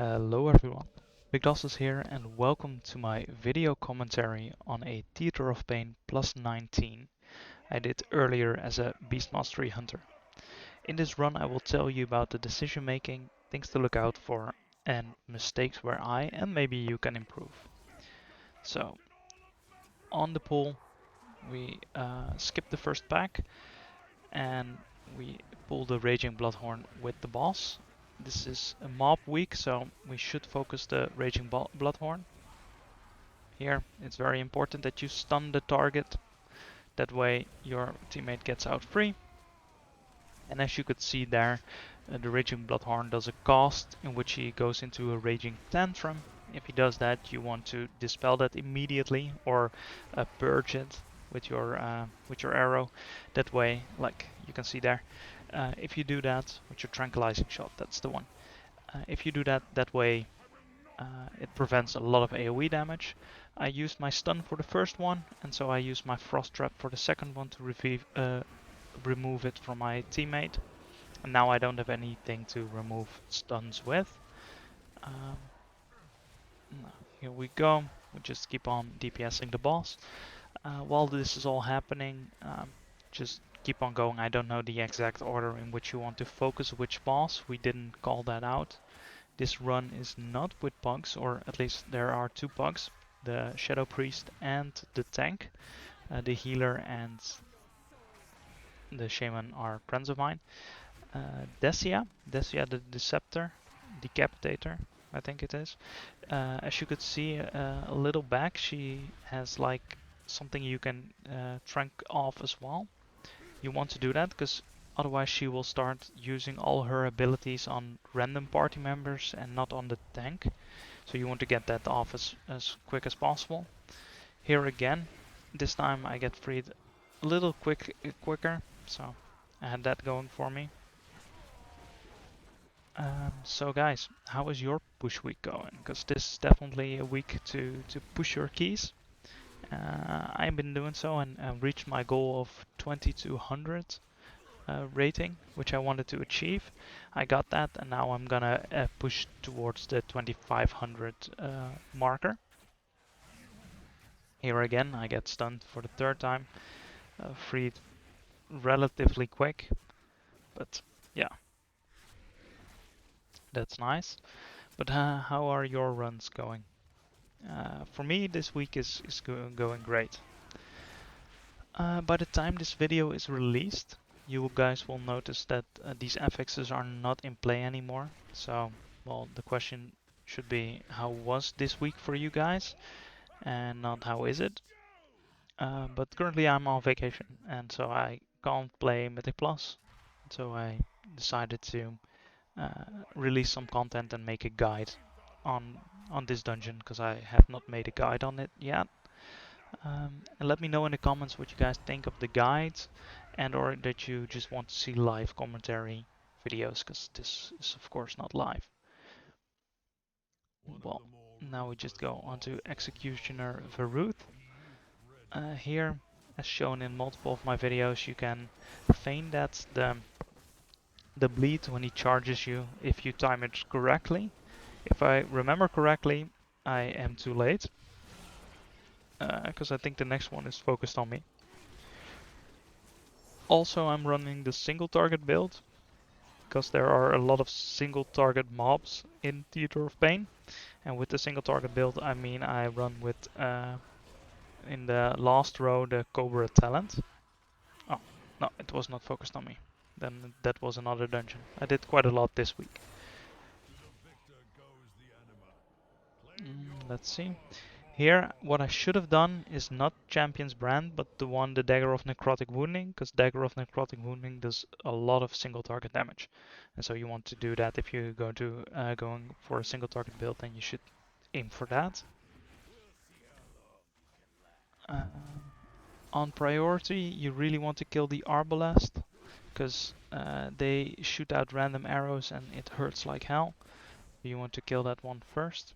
Hello everyone, Big is here and welcome to my video commentary on a Theater of Pain plus 19 I did earlier as a Beast Mastery Hunter. In this run I will tell you about the decision making, things to look out for, and mistakes where I and maybe you can improve. So, on the pull we skip the first pack and we pull the Raging Bloodhorn with the boss. This is a mob week, so we should focus the Raging Bloodhorn. Here, it's very important that you stun the target. That way your teammate gets out free. And as you could see there, the Raging Bloodhorn does a cast in which he goes into a Raging Tantrum. If he does that, you want to dispel that immediately or purge it with your arrow. That way, like you can see there, if you do that with your tranquilizing shot, that's the one. If you do that way, it prevents a lot of AoE damage. I used my stun for the first one, and so I used my frost trap for the second one to remove it from my teammate. And now I don't have anything to remove stuns with. Here we go. We just keep on DPSing the boss. While this is all happening, just keep on going. I don't know the exact order in which you want to focus which boss. We didn't call that out. This run is not with pugs, or at least there are two pugs, the Shadow Priest and the tank. The healer and the shaman are friends of mine. Decia the Decapitator, I think it is. As you could see a little back, she has like something you can trank off as well. You want to do that because otherwise she will start using all her abilities on random party members and not on the tank. So you want to get that off as quick as possible. Here again, this time I get freed a little quicker, so I had that going for me. So guys, how is your push week going? Because this is definitely a week to push your keys. I've been doing so and reached my goal of 2200 rating, which I wanted to achieve. I got that, and now I'm gonna push towards the 2500 marker. Here again, I get stunned for the third time, freed relatively quick, but yeah, that's nice. But how are your runs going? For me, this week is going great. By the time this video is released, you guys will notice that these affixes are not in play anymore. So, well, the question should be, how was this week for you guys? And not how is it? But currently I'm on vacation, and so I can't play Mythic Plus. So I decided to release some content and make a guide on this dungeon, because I have not made a guide on it yet. And let me know in the comments what you guys think of the guides, and or that you just want to see live commentary videos, because this is of course not live. Well, now we just go on to Executioner Varruth. Here, as shown in multiple of my videos, you can feign that the bleed when he charges you if you time it correctly. If I remember correctly, I am too late, because I think the next one is focused on me. Also, I'm running the single target build, because there are a lot of single target mobs in Theater of Pain. And with the single target build, I mean I run with, in the last row, the Cobra talent. Oh, no, it was not focused on me. Then that was another dungeon. I did quite a lot this week. Let's see. Here, what I should have done is not Champion's Brand, but the Dagger of Necrotic Wounding, because Dagger of Necrotic Wounding does a lot of single target damage. And so you want to do that if you go to going for a single target build, then you should aim for that. On priority, you really want to kill the Arbalest, because they shoot out random arrows and it hurts like hell. You want to kill that one first.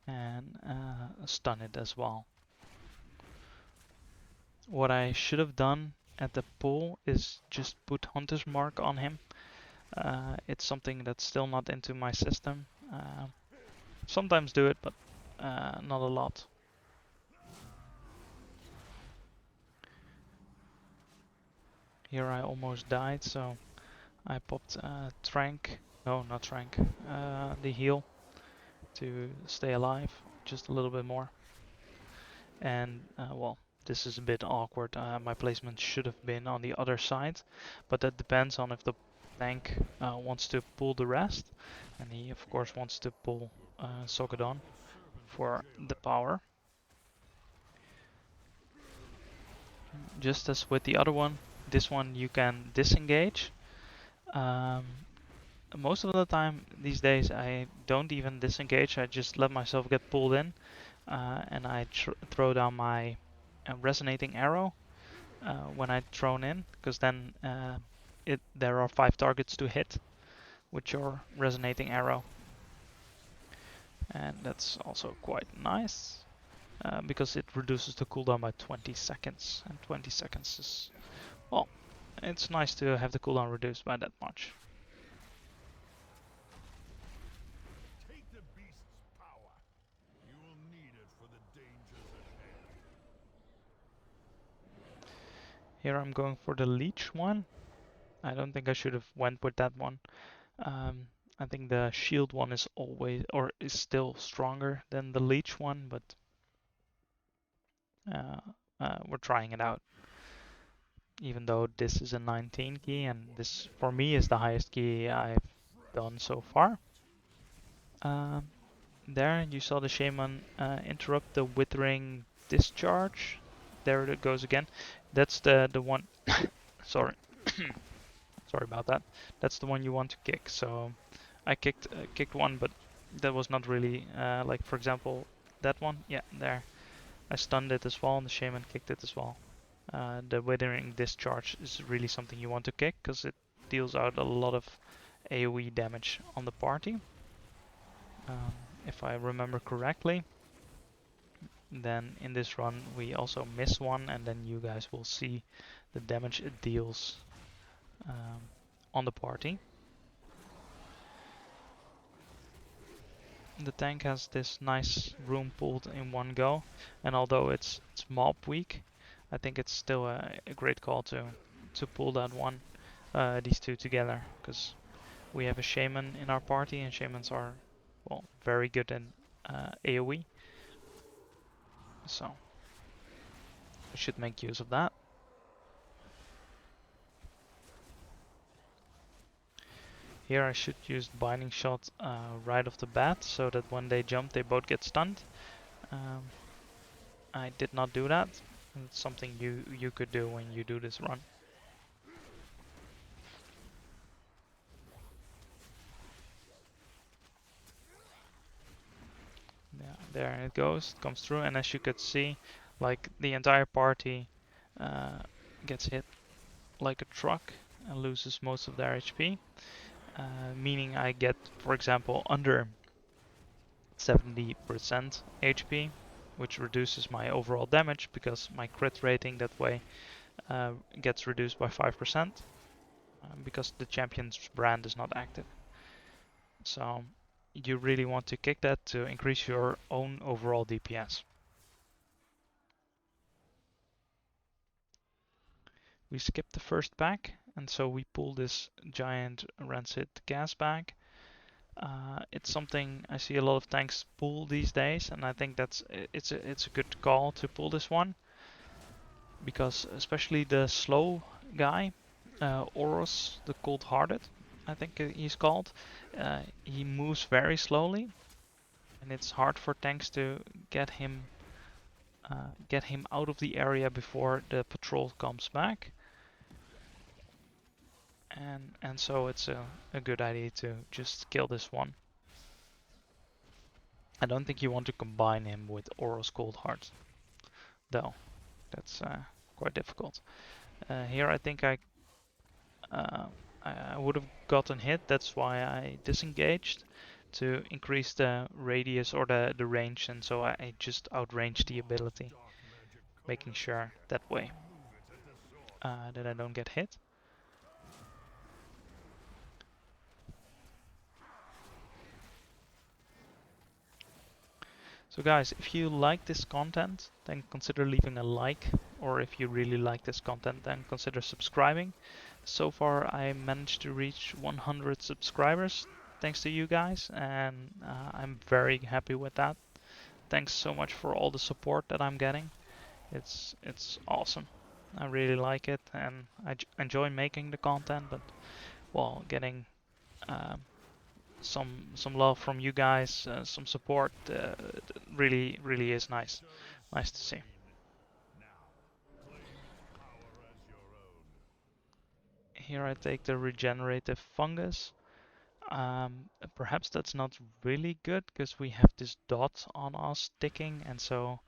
And stun it as well. What I should have done at the pull is just put Hunter's Mark on him, It's something that's still not into my system. Sometimes do it, but not a lot. Here I almost died, so I popped Trank. No, not Trank. The heal to stay alive just a little bit more. And well, this is a bit awkward. My placement should have been on the other side, but that depends on if the tank wants to pull the rest, and he of course wants to pull Soggodon for the power. Just as with the other one, this one you can disengage. Most of the time these days I don't even disengage, I just let myself get pulled in, and I throw down my resonating arrow when I thrown in, because then there are 5 targets to hit with your resonating arrow, and that's also quite nice because it reduces the cooldown by 20 seconds, and 20 seconds is, well, it's nice to have the cooldown reduced by that much. Here I'm going for the leech one. I don't think I should have went with that one. I think the shield one is always, or is still stronger than the leech one, but we're trying it out. Even though this is a 19 key, and this for me is the highest key I've done so far. There you saw the shaman interrupt the withering discharge. There it goes again. That's the one. Sorry, sorry about that. That's the one you want to kick. So I kicked one, but that was not really like, for example, that one. Yeah, there. I stunned it as well, and the shaman kicked it as well. The withering discharge is really something you want to kick because it deals out a lot of AoE damage on the party. If I remember correctly. Then in this run we also miss one, and then you guys will see the damage it deals on the party. The tank has this nice room pulled in one go, and although it's mob weak, I think it's still a great call to pull that one, these two together, because we have a shaman in our party, and shamans are, well, very good in AoE, so we should make use of that. Here I should use Binding Shot right off the bat, so that when they jump they both get stunned. I did not do that. It's something you could do when you do this run. Yeah, there it goes, it comes through, and as you could see, like, the entire party gets hit like a truck and loses most of their HP. Meaning I get, for example, under 70% HP, which reduces my overall damage because my crit rating that way gets reduced by 5% because the champion's brand is not active. So you really want to kick that to increase your own overall DPS. We skip the first pack, and so we pull this giant rancid gas bag. It's something I see a lot of tanks pull these days, and I think it's a good call to pull this one, because especially the slow guy, Oros the Coldheart, I think he's called, he moves very slowly, and it's hard for tanks to get him out of the area before the patrol comes back. And so it's a good idea to just kill this one. I don't think you want to combine him with Oros Coldheart, though. That's quite difficult. Here I think I would have gotten hit, that's why I disengaged to increase the radius or the range, and so I just outranged the ability, making sure that way that I don't get hit. So guys, if you like this content, then consider leaving a like, or if you really like this content, then consider subscribing. So far I managed to reach 100 subscribers thanks to you guys, and I'm very happy with that. Thanks so much for all the support that I'm getting. It's awesome. I really like it, and I enjoy making the content, but well, getting um, some love from you guys, some support, really is nice. Nice to see. Here I take the regenerative fungus. Perhaps that's not really good because we have this dot on us ticking, and so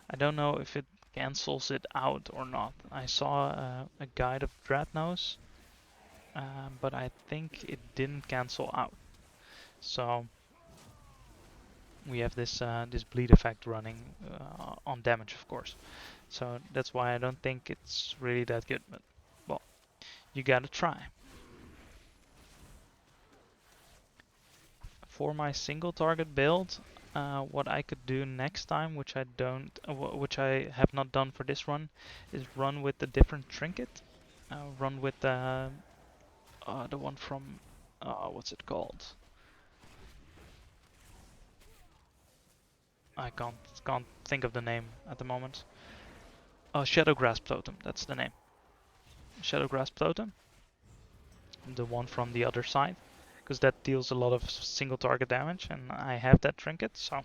I don't know if it cancels it out or not. I saw a guide of Dreadnoughts, but I think it didn't cancel out. So we have this bleed effect running on damage, of course. So that's why I don't think it's really that good. But well, you gotta try. For my single target build, what I could do next time, which which I have not done for this run, is run with a different trinket. Run with the one from what's it called? I can't think of the name at the moment. Oh, Shadowgrass Plotem, that's the name. Shadowgrass Plotem, the one from the other side, because that deals a lot of single target damage, and I have that trinket, so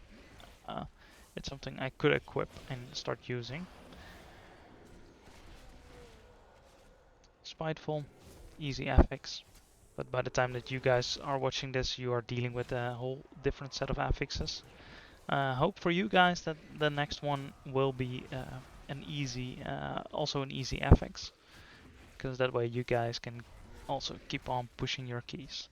it's something I could equip and start using. Spiteful, easy affix, but by the time that you guys are watching this, you are dealing with a whole different set of affixes. Hope for you guys that the next one will be also an easy affix, because that way you guys can also keep on pushing your keys.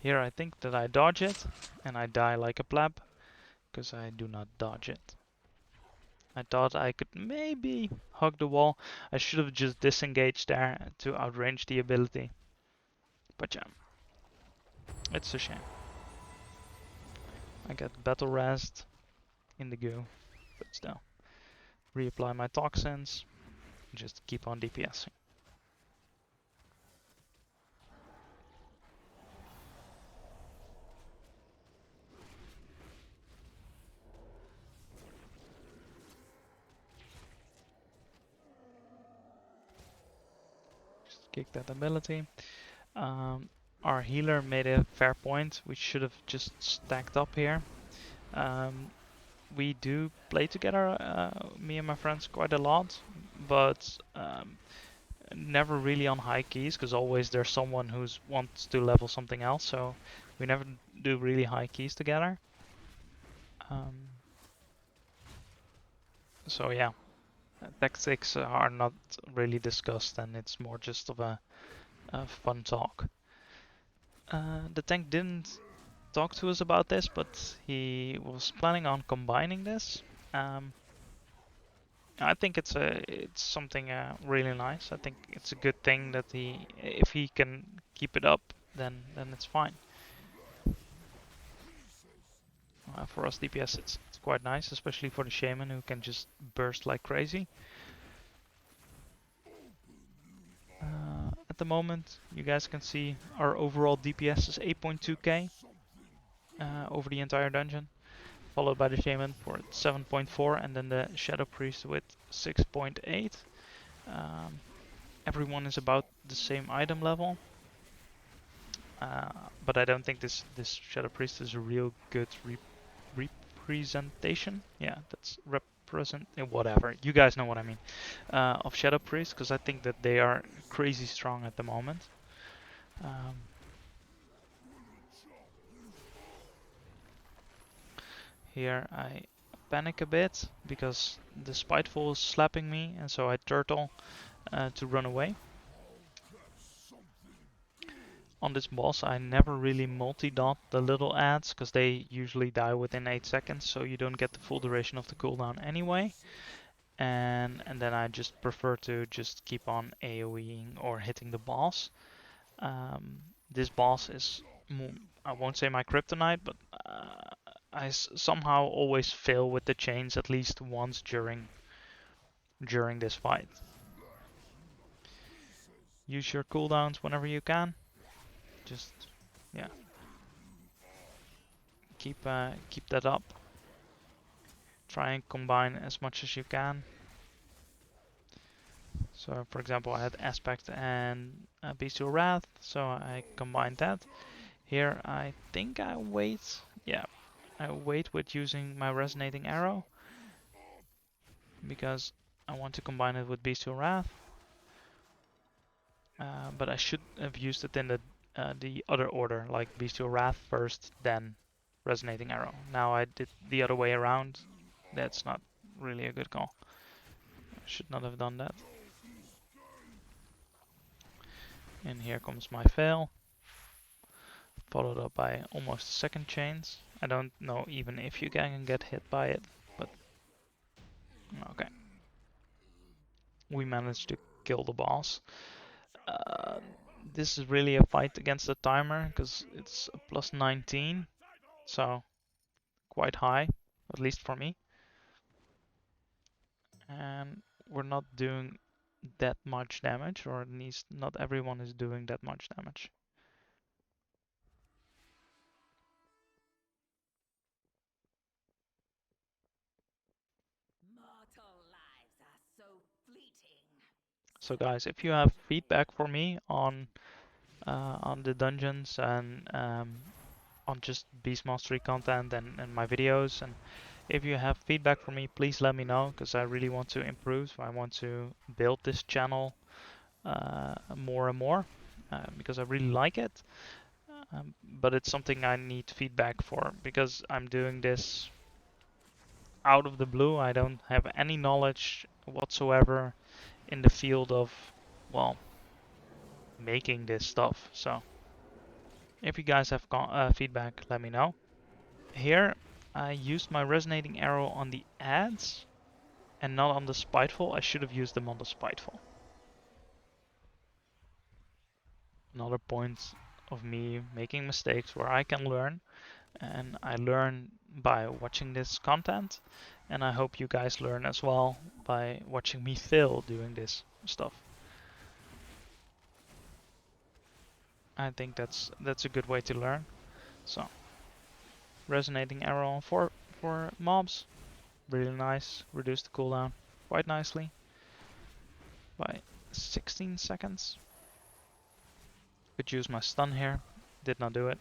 Here I think that I dodge it, and I die like a pleb, because I do not dodge it. I thought I could maybe hug the wall. I should have just disengaged there to outrange the ability. But yeah, it's a shame. I got battle rest in the goo, but still. Reapply my toxins, just keep on DPSing. Just kick that ability. Our healer made a fair point. We should have just stacked up here. We do play together, me and my friends, quite a lot, but never really on high keys, because always there's someone who wants to level something else, so we never do really high keys together. So yeah, tactics are not really discussed, and it's more just of a fun talk. The tank didn't talk to us about this, but he was planning on combining this. I think it's something really nice. I think it's a good thing that if he can keep it up, then it's fine. For us DPS, it's quite nice, especially for the shaman who can just burst like crazy. At the moment, you guys can see our overall DPS is 8.2k over the entire dungeon, followed by the shaman for 7.4, and then the shadow priest with 6.8. Everyone is about the same item level, but I don't think this shadow priest is a real good representation. Yeah, that's whatever. You guys know what I mean. Of shadow priest, because I think that they are crazy strong at the moment. Here I panic a bit because the spiteful is slapping me, and so I turtle to run away. On this boss I never really multi-dot the little ads, because they usually die within 8 seconds, so you don't get the full duration of the cooldown anyway. And then I just prefer to just keep on AoEing or hitting the boss. This boss is I won't say my kryptonite, but I somehow always fail with the chains at least once during this fight. Use your cooldowns whenever you can. Just yeah, keep that up. Try and combine as much as you can. So for example, I had Aspect and Bestial Wrath, so I combined that. Here I think I wait. Yeah, I wait with using my Resonating Arrow because I want to combine it with Bestial Wrath. But I should have used it in the other order, like Bestial Wrath first, then Resonating Arrow. Now I did the other way around. That's not really a good call. I should not have done that. And here comes my fail, followed up by almost a second chains. I don't know even if you can get hit by it, but okay. We managed to kill the boss. This is really a fight against the timer because it's a plus 19, so quite high, at least for me. And we're not doing that much damage, or at least not everyone is doing that much damage. So guys, if you have feedback for me on the dungeons and on just Beast Mastery content and my videos, and if you have feedback for me, please let me know, because I really want to improve. I want to build this channel more and more because I really like it. But it's something I need feedback for because I'm doing this out of the blue. I don't have any knowledge whatsoever in the field of, well, making this stuff. So if you guys have feedback, let me know. Here I used my Resonating Arrow on the ads and not on the Spiteful. I should have used them on the Spiteful. Another point of me making mistakes where I can learn, and I learn by watching this content, and I hope you guys learn as well by watching me fail doing this stuff. I think that's a good way to learn. So Resonating Arrow on for mobs, really nice. Reduce the cooldown quite nicely by 16 seconds. Could use my stun here, did not do it.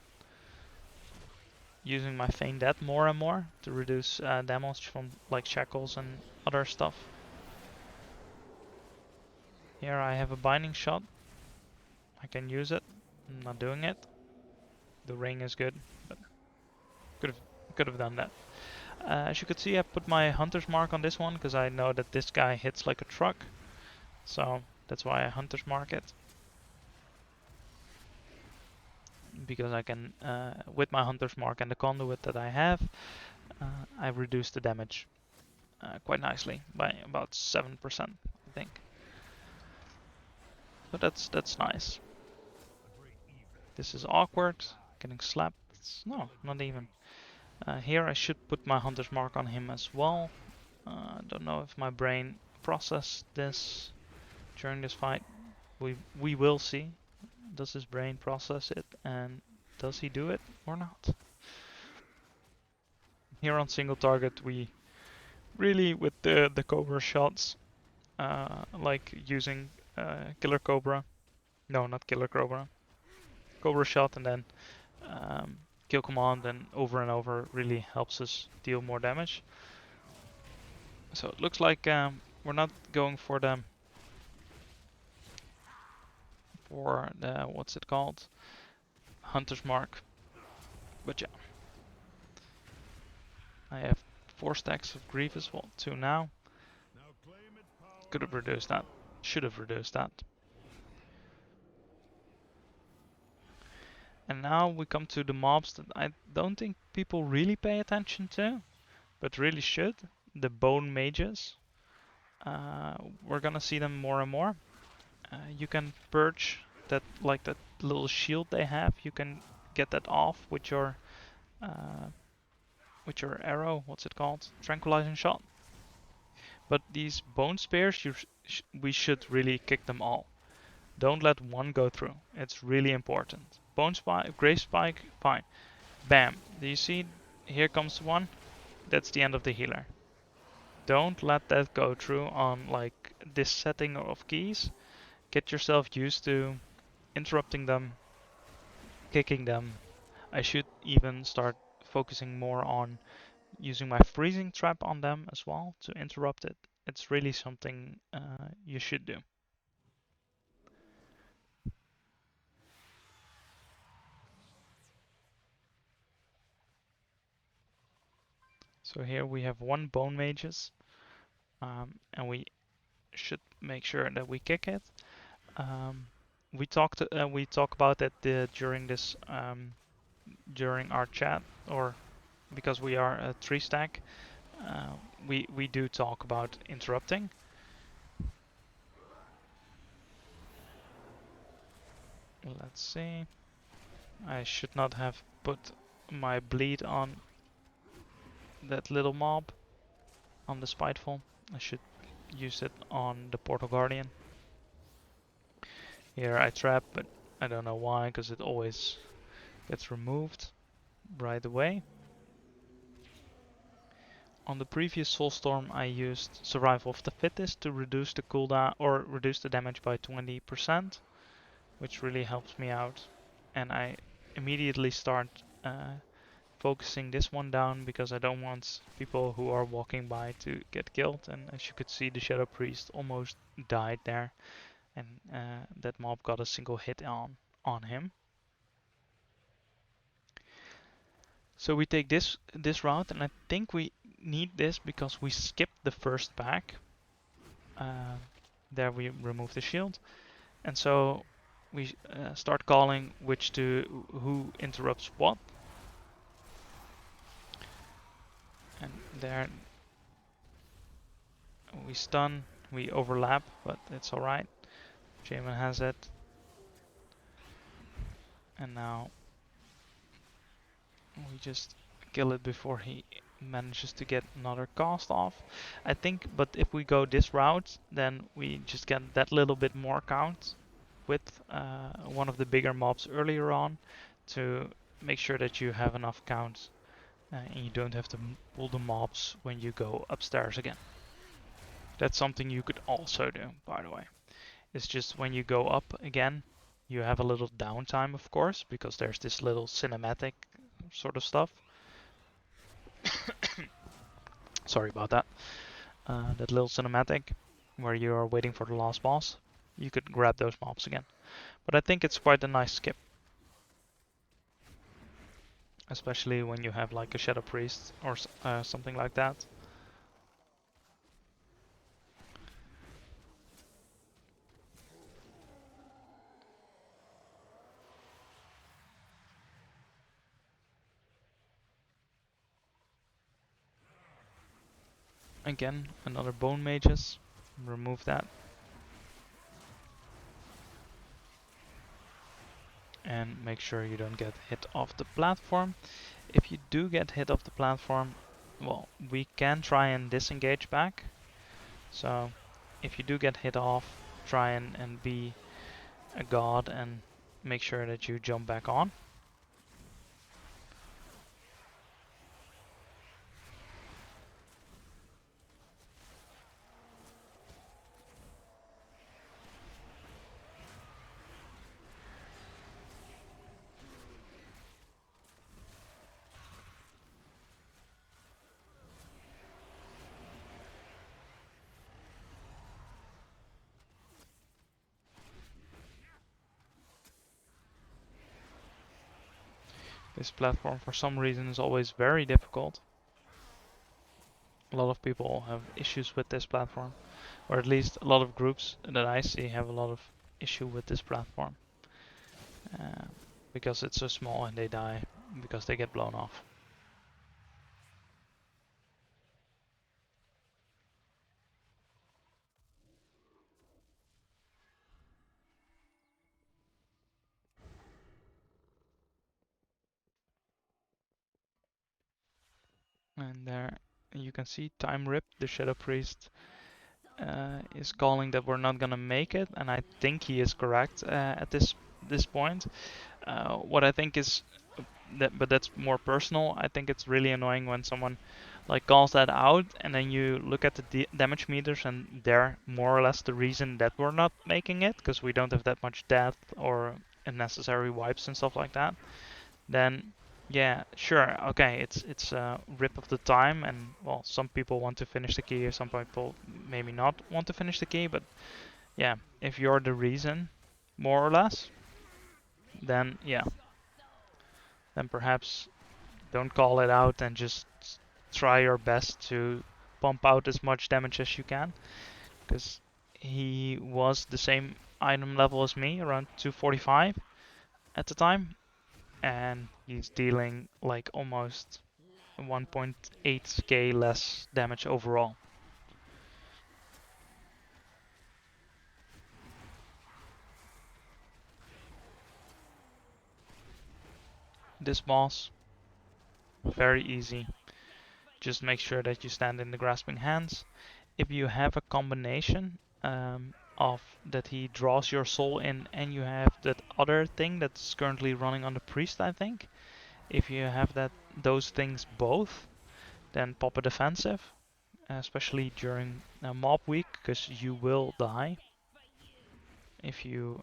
Using my Feign Death more and more to reduce damage from like shackles and other stuff. Here I have a binding shot. I can use it. I'm not doing it. The ring is good, but could have done that. As you could see, I put my hunter's mark on this one because I know that this guy hits like a truck. So that's why I hunter's mark it. Because I can, with my hunter's mark and the conduit that I have, I reduce the damage quite nicely by about 7%, I think. So that's nice. This is awkward, getting slapped. No, not even. Here I should put my hunter's mark on him as well. Don't know if my brain processed this during this fight. We will see. Does his brain process it, and does he do it or not? Here on single target, we really, with the Cobra shots, like using Killer Cobra. No, not Killer Cobra. Cobra shot and then kill command and over really helps us deal more damage. So it looks like we're not going for the what's it called? Hunter's mark. But yeah. I have 4 stacks of Grievous, well 2 now. Could have reduced that. Should have reduced that. And now we come to the mobs that I don't think people really pay attention to, but really should. The Bone Mages. We're gonna see them more and more. You can purge that, like that little shield they have. You can get that off with your arrow. What's it called? Tranquilizing shot. But these bone spears, we should really kick them all. Don't let one go through. It's really important. Bone spike, grave spike, fine. Bam. Do you see? Here comes one. That's the end of the healer. Don't let that go through on like this setting of keys. Get yourself used to interrupting them, kicking them. I should even start focusing more on using my freezing trap on them as well to interrupt it. It's really something you should do. So here we have one bone mages, and we should make sure that we kick it. We talk about that during this during our chat, or because we are a 3-stack, we do talk about interrupting. Let's see. I should not have put my bleed on that little mob, on the spiteful. I should use it on the portal guardian. Here I trap, but I don't know why, because it always gets removed right away. On the previous Soulstorm I used Survival of the Fittest to reduce the cooldown or reduce the damage by 20%, which really helps me out. And I immediately start focusing this one down because I don't want people who are walking by to get killed. And as you could see, the Shadow Priest almost died there, and that mob got a single hit on him. So we take this route, and I think we need this because we skipped the first pack. There we remove the shield, and so we start calling who interrupts what. And there we stun, we overlap, but it's alright. Jamin has it. And now we just kill it before he manages to get another cast off. I think, but if we go this route, then we just get that little bit more count with one of the bigger mobs earlier on to make sure that you have enough count and you don't have to pull the mobs when you go upstairs again. That's something you could also do, by the way. It's just when you go up again, you have a little downtime, of course, because there's this little cinematic sort of stuff. Sorry about that. That little cinematic where you are waiting for the last boss. You could grab those mobs again. But I think it's quite a nice skip. Especially when you have like a Shadow Priest or something like that. Again, another Bone Mages. Remove that. And make sure you don't get hit off the platform. If you do get hit off the platform, well, we can try and disengage back. So if you do get hit off, try and be a god and make sure that you jump back on. This platform for some reason is always very difficult. A lot of people have issues with this platform, or at least a lot of groups that I see have a lot of issue with this platform. Because it's so small and they die because they get blown off. And there you can see Time Rip, the Shadow Priest, is calling that we're not gonna make it, and I think he is correct at this point. What I think is that, but that's more personal. I think it's really annoying when someone like calls that out, and then you look at the damage meters, and they're more or less the reason that we're not making it, because we don't have that much death or unnecessary wipes and stuff like that. Then yeah, sure, okay, it's a rip of the time, and well, some people want to finish the key, or some people maybe not want to finish the key, but yeah, if you're the reason, more or less, then yeah, then perhaps don't call it out and just try your best to pump out as much damage as you can, because he was the same item level as me, around 245 at the time, and he's dealing like almost 1.8k less damage overall. This boss, very easy. Just make sure that you stand in the grasping hands. If you have a combination of that he draws your soul in, and you have that other thing that's currently running on the priest, I think. If you have those things both, then pop a defensive, especially during mob week, because you will die if you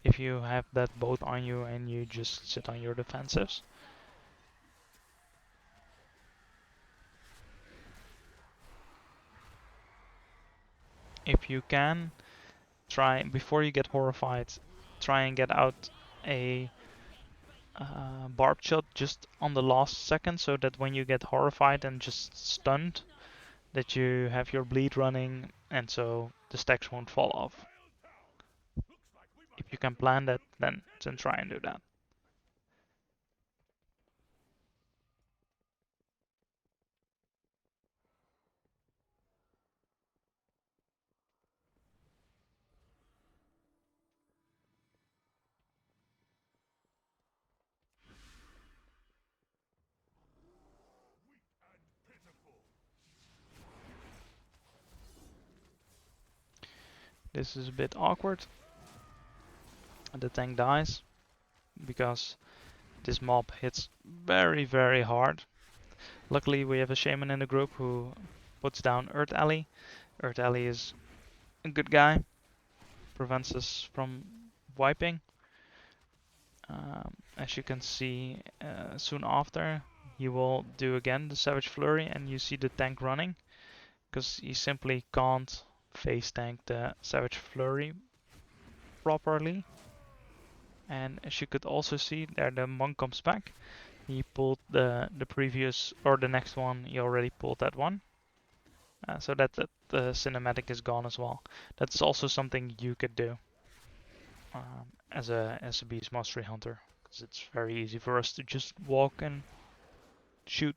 have that both on you and you just sit on your defensives. If you can, try, before you get horrified, try and get out a barbed shot just on the last second, so that when you get horrified and just stunned, that you have your bleed running, and so the stacks won't fall off. If you can plan that, then try and do that. This is a bit awkward. The tank dies because this mob hits very, very hard. Luckily, we have a shaman in the group who puts down Earth Alley. Earth Alley is a good guy, prevents us from wiping. As you can see, soon after, he will do again the Savage Flurry, and you see the tank running, because he simply can't face tank the Savage Flurry properly. And as you could also see, there the monk comes back. He pulled the previous, or the next one, he already pulled that one. So that the cinematic is gone as well. That's also something you could do as a beast mastery hunter, because it's very easy for us to just walk and shoot.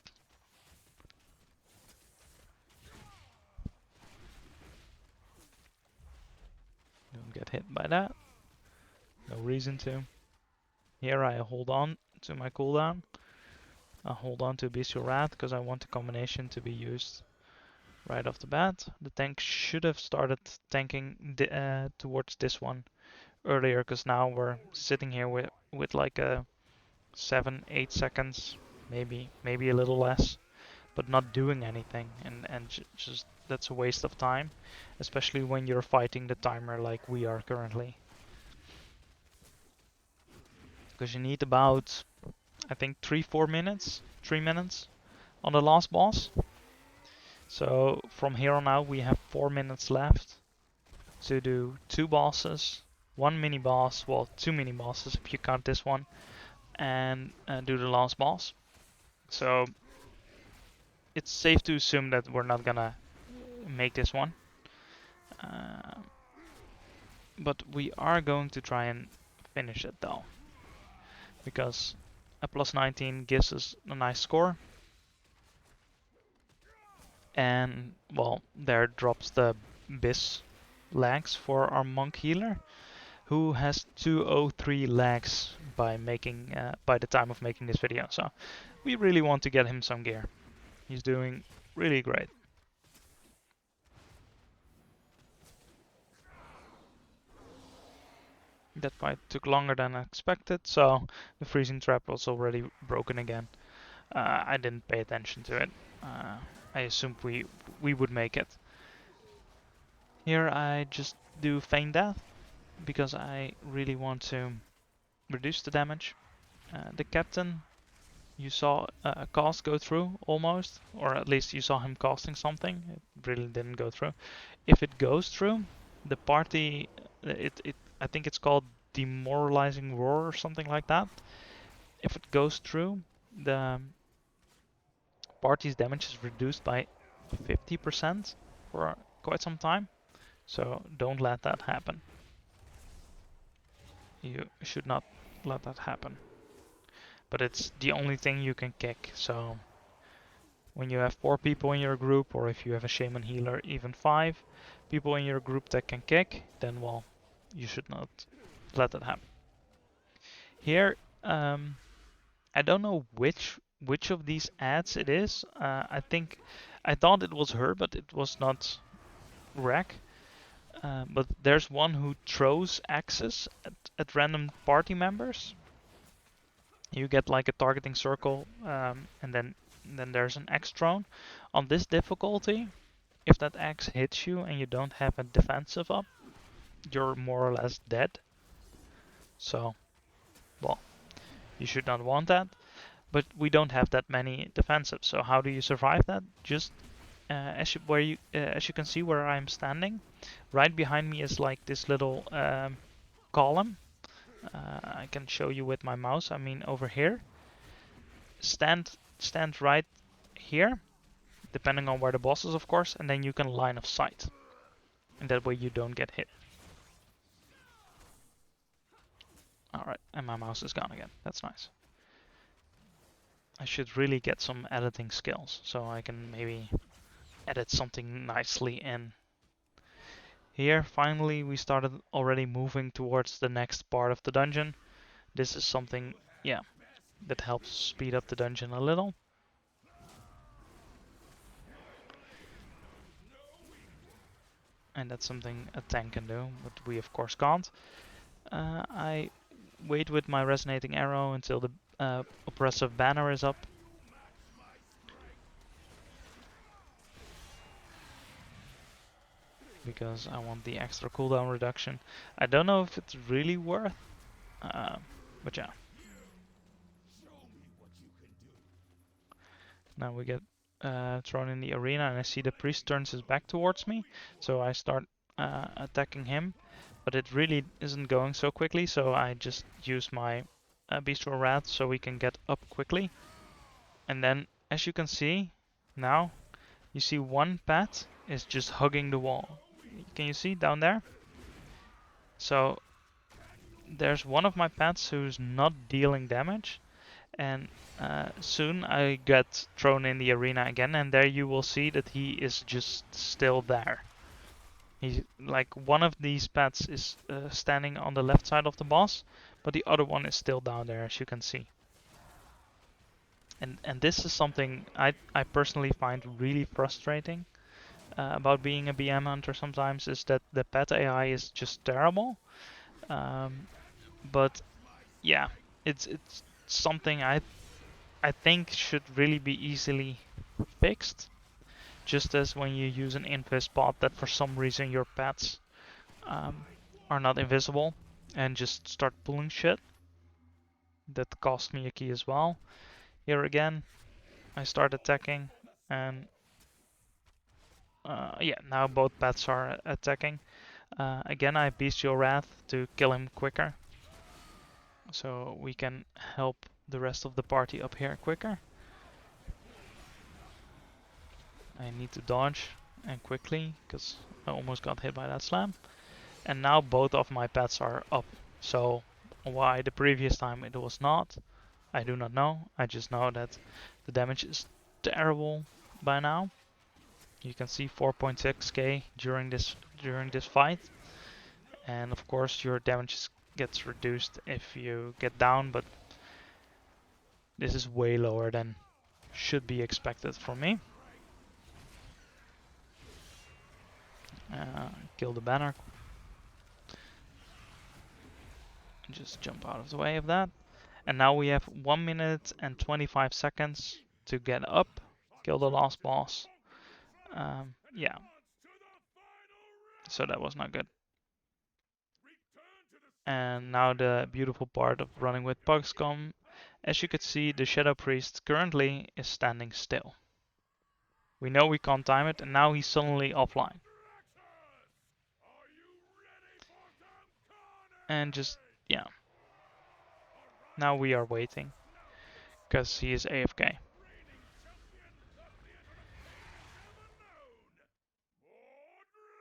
Don't get hit by that. No reason to. Here I hold on to my cooldown. I hold on to Bestial Wrath because I want the combination to be used right off the bat. The tank should have started tanking towards this one earlier, because now we're sitting here with like a 7-8 seconds, maybe a little less, but not doing anything, and just that's a waste of time, especially when you're fighting the timer like we are currently. Because you need about, I think, 3 minutes on the last boss. So from here on out we have 4 minutes left to do 2 bosses, 1 mini boss, well 2 mini bosses if you count this one, and do the last boss. So it's safe to assume that we're not gonna make this one. But we are going to try and finish it though, because a plus 19 gives us a nice score. And well, there drops the bis legs for our monk healer. who has 203 lags by by the time of making this video. So we really want to get him some gear. He's doing really great. That fight took longer than expected, so the freezing trap was already broken again. I didn't pay attention to it. I assumed we would make it. Here I just do feign death because I really want to reduce the damage. The captain, you saw a cast go through almost, or at least you saw him casting something. It really didn't go through. If it goes through, the party, I think it's called demoralizing roar or something like that. If it goes through, the party's damage is reduced by 50% for quite some time. So don't let that happen. You should not let that happen. But it's the only thing you can kick, so when you have 4 people in your group, or if you have a shaman healer, even 5 people in your group that can kick, then well, you should not let that happen. Here, I don't know which of these ads it is. I thought it was her, but it was not Rack. But there's one who throws axes at random party members. You get like a targeting circle, and then there's an axe thrown. On this difficulty, if that axe hits you and you don't have a defensive up, you're more or less dead. So, well, you should not want that. But we don't have that many defensives. So how do you survive that? Just as you can see where I'm standing, right behind me is like this little column. I can show you with my mouse. I mean over here. Stand right here, depending on where the boss is, of course, and then you can line of sight, and that way you don't get hit. All right, and my mouse is gone again. That's nice. I should really get some editing skills so I can maybe edit something nicely in. Here, finally, we started already moving towards the next part of the dungeon. This is something, yeah, that helps speed up the dungeon a little. And that's something a tank can do, but we of course can't. I wait with my resonating arrow until the oppressive banner is up. Because I want the extra cooldown reduction. I don't know if it's really worth, but yeah. Now we get thrown in the arena and I see the priest turns his back towards me, so I start attacking him, but it really isn't going so quickly, so I just use my bestial wrath so we can get up quickly. And then, as you can see, now you see one pet is just hugging the wall. Can you see down there? So there's one of my pets who's not dealing damage, and soon I get thrown in the arena again, and there you will see that he is just still there. He's like one of these pets is standing on the left side of the boss, but the other one is still down there, as you can see. And this is something I personally find really frustrating about being a BM hunter sometimes, is that the pet AI is just terrible. But yeah, it's something I think should really be easily fixed. Just as when you use an invis bot that for some reason your pets are not invisible and just start pulling shit. That cost me a key as well. Here again, I start attacking, and yeah, now both pets are attacking. Again, I bestial wrath to kill him quicker, so we can help the rest of the party up here quicker. I need to dodge and quickly, because I almost got hit by that slam. And now both of my pets are up. So why the previous time it was not, I do not know. I just know that the damage is terrible by now. You can see 4.6k during this fight, And of course your damage gets reduced if you get down, but this is way lower than should be expected from me. Kill the banner. Just jump out of the way of that. And now we have 1 minute and 25 seconds to get up, kill the last boss. Yeah. So that was not good. And now the beautiful part of running with pugs come. As you can see, the Shadow Priest currently is standing still. We know we can't time it, and now he's suddenly offline. And just, yeah. Now we are waiting, because he is AFK.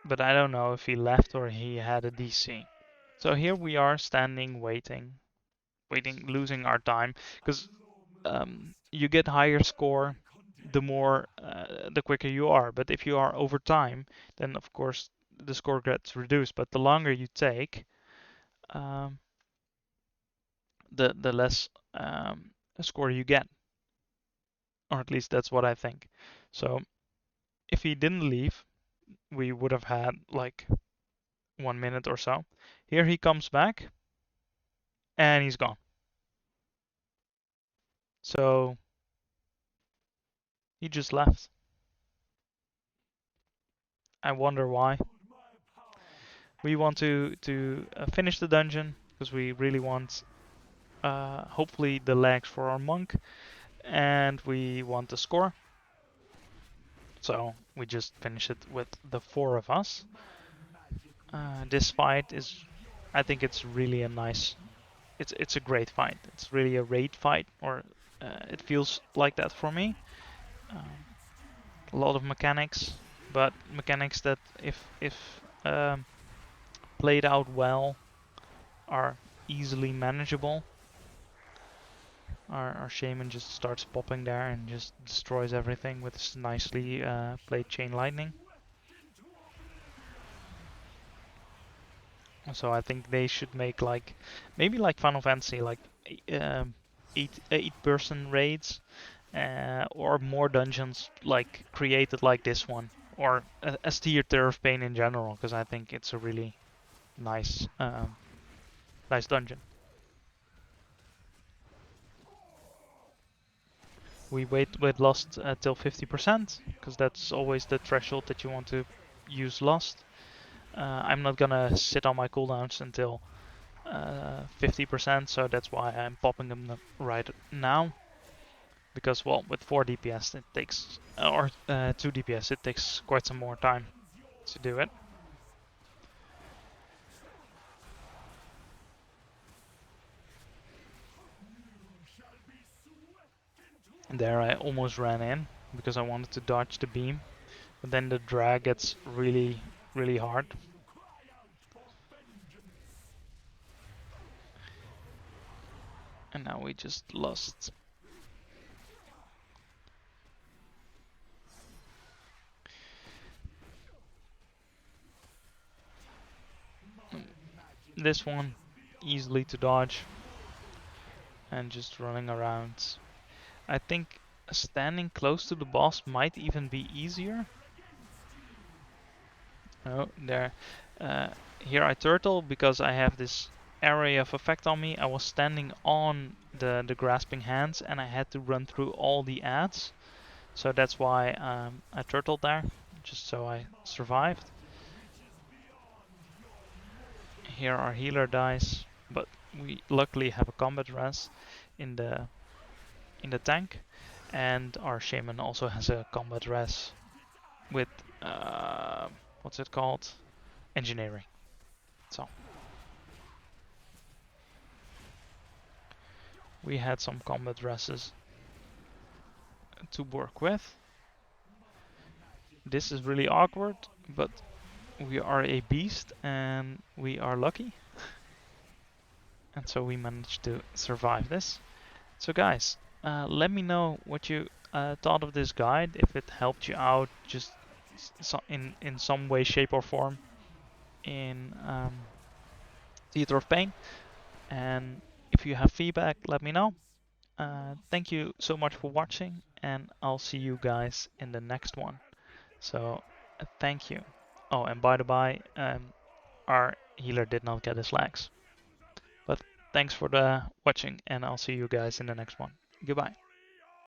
But I don't know if he left or he had a DC. So here we are standing, waiting, losing our time, because you get higher score the quicker you are. But if you are over time, then of course the score gets reduced. But the longer you take, the less score you get, or at least that's what I think. So if he didn't leave, we would have had like 1 minute or so. Here he comes back, and he's gone. So he just left. I wonder why. We want to finish the dungeon because we really want hopefully the legs for our monk, and we want the score. So we just finish it with the 4 of us. This fight is, I think it's really a nice, it's a great fight. It's really a raid fight, or it feels like that for me. A lot of mechanics, but mechanics that if played out well are easily manageable. Our shaman just starts popping there and just destroys everything with his nicely played chain lightning. So I think they should make like maybe like Final Fantasy, like 8-person raids, or more dungeons like created like this one, or a Theater of Pain in general, because I think it's a really nice nice dungeon. We wait with Lost till 50%, because that's always the threshold that you want to use Lost. I'm not gonna sit on my cooldowns until 50%, so that's why I'm popping them right now. Because, well, with 4 DPS it takes, or 2 DPS, it takes quite some more time to do it. And there I almost ran in, because I wanted to dodge the beam. But then the drag gets really, really hard. And now we just lost. This one, easily to dodge. And just running around. I think standing close to the boss might even be easier. Oh, there. Here I turtle because I have this area of effect on me. I was standing on the grasping hands and I had to run through all the ads. So that's why I turtled there, just so I survived. Here our healer dies, but we luckily have a combat res in the tank, and our shaman also has a combat res with what's it called? Engineering. So we had some combat reses to work with. This is really awkward, but we are a beast and we are lucky. And so we managed to survive this. So guys, let me know what you thought of this guide, if it helped you out just in some way, shape or form in Theater of Pain. And if you have feedback, let me know. Thank you so much for watching, and I'll see you guys in the next one. So, thank you. Oh, and by the by, our healer did not get his legs. But thanks for the watching, and I'll see you guys in the next one. Goodbye.